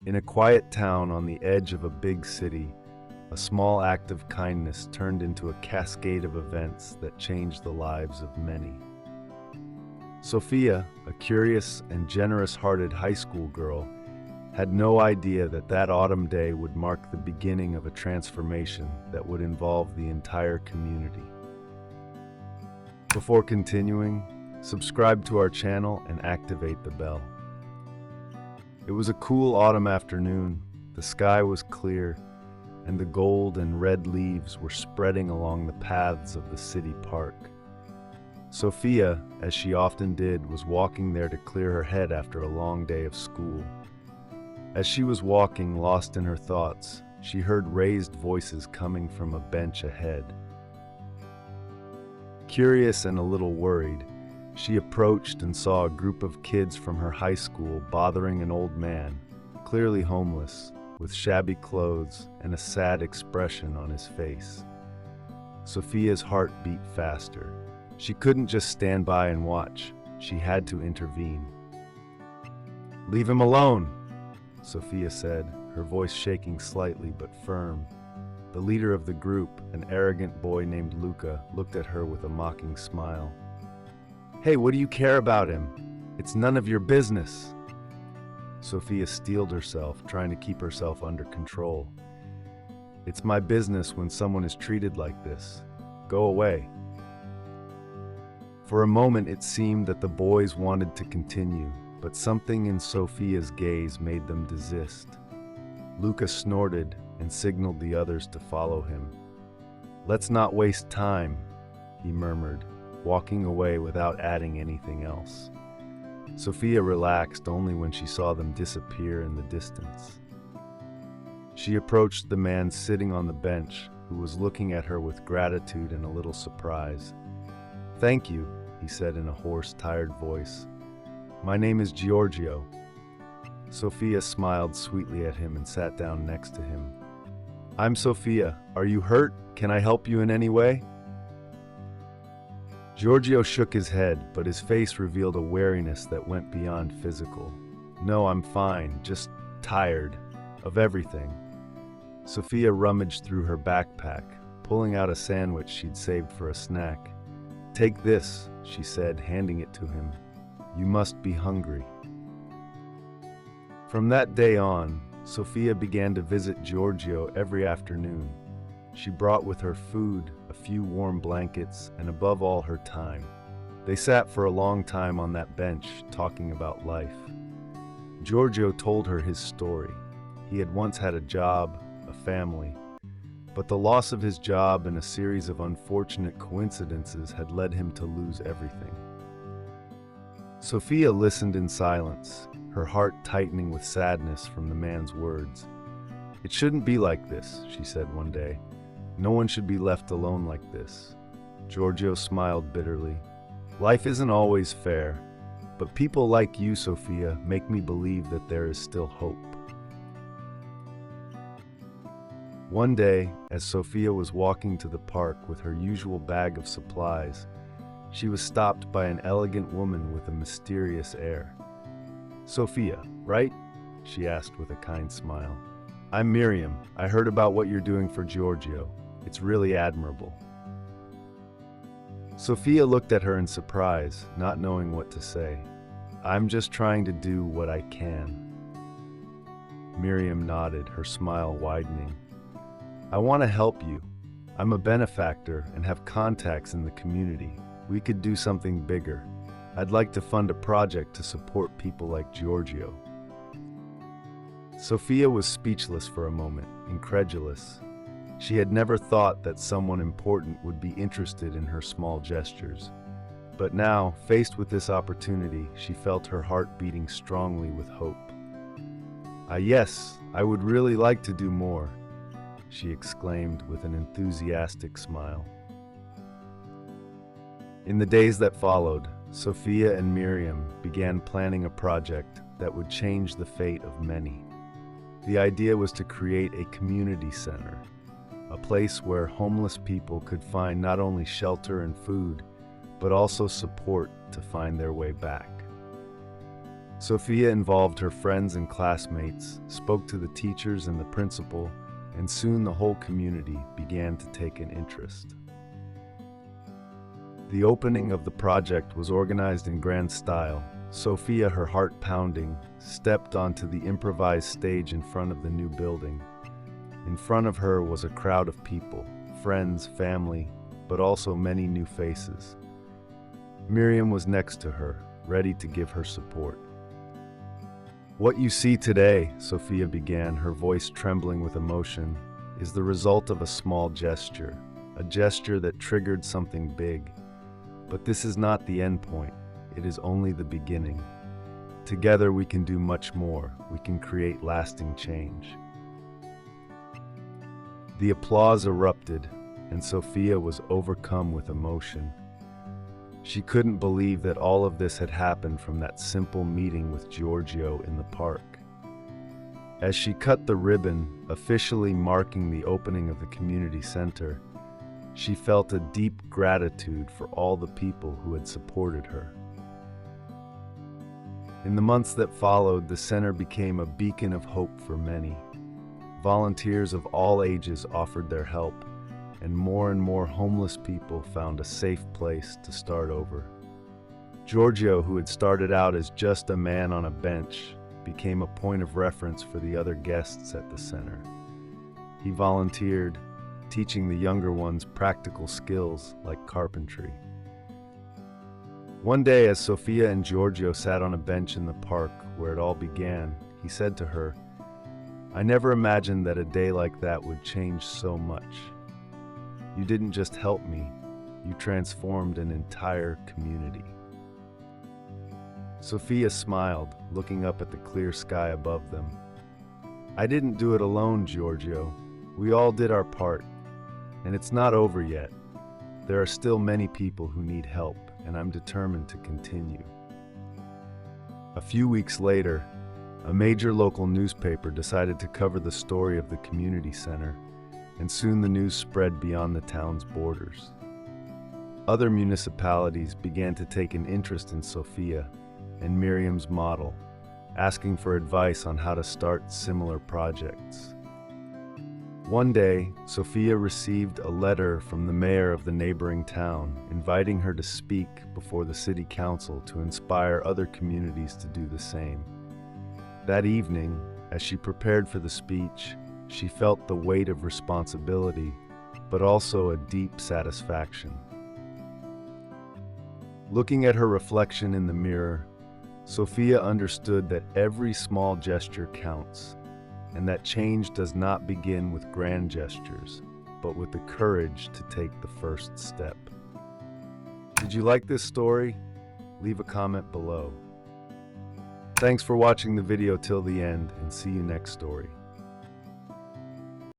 In a quiet town on the edge of a big city, a small act of kindness turned into a cascade of events that changed the lives of many. Sophia, a curious and generous-hearted high school girl, had no idea that that autumn day would mark the beginning of a transformation that would involve the entire community. Before continuing, subscribe to our channel and activate the bell. It was a cool autumn afternoon. The sky was clear, and the gold and red leaves were spreading along the paths of the city park. Sophia, as she often did, was walking there to clear her head after a long day of school. As she was walking, lost in her thoughts, she heard raised voices coming from a bench ahead. Curious and a little worried, she approached and saw a group of kids from her high school bothering an old man, clearly homeless, with shabby clothes and a sad expression on his face. Sophia's heart beat faster. She couldn't just stand by and watch. She had to intervene. "Leave him alone," Sophia said, her voice shaking slightly but firm. The leader of the group, an arrogant boy named Luca, looked at her with a mocking smile. "Hey, what do you care about him? It's none of your business." Sophia steeled herself, trying to keep herself under control. "It's my business when someone is treated like this. Go away." For a moment it seemed that the boys wanted to continue, but something in Sophia's gaze made them desist. Luca snorted and signaled the others to follow him. "Let's not waste time," he murmured, walking away without adding anything else. Sophia relaxed only when she saw them disappear in the distance. She approached the man sitting on the bench, who was looking at her with gratitude and a little surprise. "Thank you," he said in a hoarse, tired voice. "My name is Giorgio." Sophia smiled sweetly at him and sat down next to him. "I'm Sophia. Are you hurt? Can I help you in any way?" Giorgio shook his head, but his face revealed a wariness that went beyond physical. "No, I'm fine, just tired of everything." Sophia rummaged through her backpack, pulling out a sandwich she'd saved for a snack. "Take this," she said, handing it to him. "You must be hungry." From that day on, Sophia began to visit Giorgio every afternoon. She brought with her food, a few warm blankets, and above all, her time. They sat for a long time on that bench, talking about life. Giorgio told her his story. He had once had a job, a family, but the loss of his job and a series of unfortunate coincidences had led him to lose everything. Sophia listened in silence, her heart tightening with sadness from the man's words. "It shouldn't be like this," she said one day. "No one should be left alone like this." Giorgio smiled bitterly. "Life isn't always fair, but people like you, Sophia, make me believe that there is still hope." One day, as Sophia was walking to the park with her usual bag of supplies, she was stopped by an elegant woman with a mysterious air. "Sophia, right?" she asked with a kind smile. "I'm Miriam. I heard about what you're doing for Giorgio. It's really admirable." Sophia looked at her in surprise, not knowing what to say. "I'm just trying to do what I can." Miriam nodded, her smile widening. "I want to help you. I'm a benefactor and have contacts in the community. We could do something bigger. I'd like to fund a project to support people like Giorgio." Sophia was speechless for a moment, incredulous. She had never thought that someone important would be interested in her small gestures. But now, faced with this opportunity, she felt her heart beating strongly with hope. Yes, I would really like to do more," she exclaimed with an enthusiastic smile. In the days that followed, Sophia and Miriam began planning a project that would change the fate of many. The idea was to create a community center, a place where homeless people could find not only shelter and food, but also support to find their way back. Sophia involved her friends and classmates, spoke to the teachers and the principal, and soon the whole community began to take an interest. The opening of the project was organized in grand style. Sophia, her heart pounding, stepped onto the improvised stage in front of the new building. In front of her was a crowd of people, friends, family, but also many new faces. Miriam was next to her, ready to give her support. "What you see today," Sophia began, her voice trembling with emotion, "is the result of a small gesture, a gesture that triggered something big. But this is not the end point. It is only the beginning. Together we can do much more. We can create lasting change." The applause erupted, and Sophia was overcome with emotion. She couldn't believe that all of this had happened from that simple meeting with Giorgio in the park. As she cut the ribbon, officially marking the opening of the community center, she felt a deep gratitude for all the people who had supported her. In the months that followed, the center became a beacon of hope for many. Volunteers of all ages offered their help, and more homeless people found a safe place to start over. Giorgio, who had started out as just a man on a bench, became a point of reference for the other guests at the center. He volunteered, teaching the younger ones practical skills like carpentry. One day, as Sophia and Giorgio sat on a bench in the park where it all began, he said to her, "I never imagined that a day like that would change so much. You didn't just help me, you transformed an entire community." Sophia smiled, looking up at the clear sky above them. "I didn't do it alone, Giorgio. We all did our part. And it's not over yet. There are still many people who need help, and I'm determined to continue." A few weeks later, a major local newspaper decided to cover the story of the community center, and soon the news spread beyond the town's borders. Other municipalities began to take an interest in Sophia and Miriam's model, asking for advice on how to start similar projects. One day, Sophia received a letter from the mayor of the neighboring town, inviting her to speak before the city council to inspire other communities to do the same. That evening, as she prepared for the speech, she felt the weight of responsibility, but also a deep satisfaction. Looking at her reflection in the mirror, Sophia understood that every small gesture counts, and that change does not begin with grand gestures, but with the courage to take the first step. Did you like this story? Leave a comment below. Thanks for watching the video till the end, and see you next story.